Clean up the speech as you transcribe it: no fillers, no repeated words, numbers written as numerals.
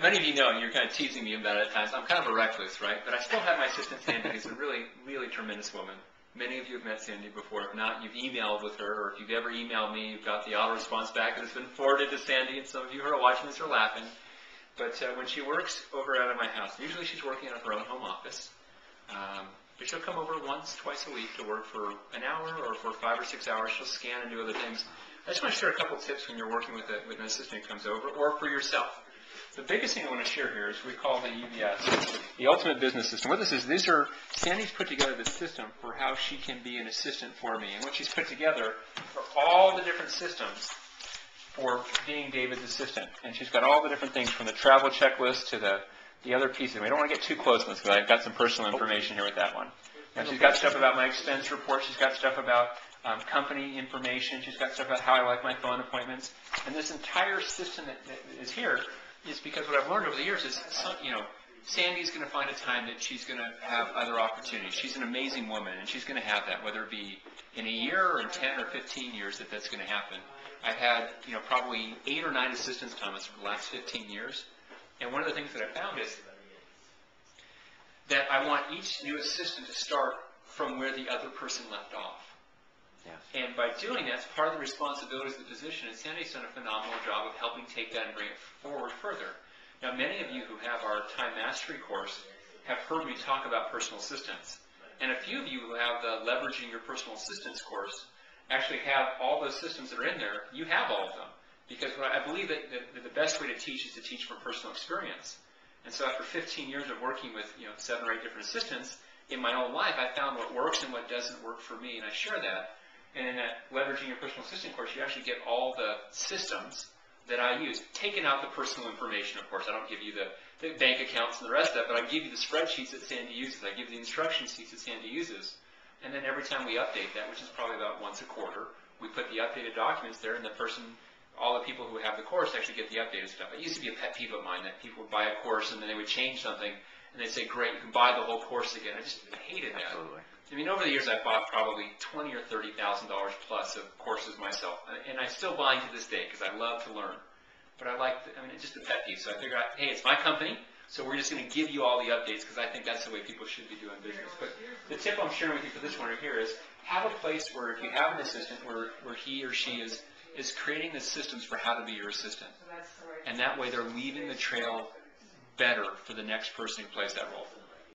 many of you know, and you're kind of teasing me about it at times, I'm kind of a recluse, right? But I still have my assistant Sandy, who's a really, really tremendous woman. Many of you have met Sandy before. If not, you've emailed with her, or if you've ever emailed me, you've got the auto response back that has been forwarded to Sandy, and some of you who are watching this are laughing. But when she works over out of my house, usually she's working out of her own home office. But she'll come over once, twice a week to work for an hour or for 5 or 6 hours. She'll scan and do other things. I just want to share a couple tips when you're working with an assistant who comes over, or for yourself. The biggest thing I want to share here is we call the UBS, the Ultimate Business System. What this is, Sandy's put together the system for how she can be an assistant for me. And what she's put together for all the different systems for being David's assistant. And she's got all the different things from the travel checklist to the other pieces. We don't want to get too close to this because I've got some personal information here with that one. And she's got stuff about my expense report. She's got stuff about company information. She's got stuff about how I like my phone appointments. And this entire system that is here is because what I've learned over the years is, Sandy's going to find a time that she's going to have other opportunities. She's an amazing woman, and she's going to have that, whether it be in a year or in 10 or 15 years that's going to happen. I've had, probably 8 or 9 assistants, Thomas, for the last 15 years. And one of the things that I found is that I want each new assistant to start from where the other person left off. Yes. And by doing that, it's part of the responsibilities of the position, and Sandy's done a phenomenal job of helping take that and bring it forward further. Now, many of you who have our Time Mastery course have heard me talk about personal assistants. And a few of you who have the Leveraging Your Personal Assistants course actually have all those systems that are in there. You have all of them. Because I believe that the best way to teach is to teach from personal experience. And so after 15 years of working with 7 or 8 different assistants, in my own life, I found what works and what doesn't work for me, and I share that. And in that Leveraging Your Personal Assistant course, you actually get all the systems that I use. Taking out the personal information, of course. I don't give you the bank accounts and the rest of that, but I give you the spreadsheets that Sandy uses. I give you the instruction sheets that Sandy uses. And then every time we update that, which is probably about once a quarter, we put the updated documents there, and the person, all the people who have the course actually get the updated stuff. It used to be a pet peeve of mine that people would buy a course and then they would change something, and they'd say, great, you can buy the whole course again. I just hated that. Absolutely. I mean, over the years, I've bought probably $20,000 or $30,000 plus of courses myself, and I'm still buying to this day because I love to learn. But it's just a pet peeve. So I figured out, hey, it's my company, so we're just going to give you all the updates because I think that's the way people should be doing business. But the tip I'm sharing with you for this one right here is have a place where if you have an assistant where he or she is creating the systems for how to be your assistant. And that way they're leaving the trail better for the next person who plays that role.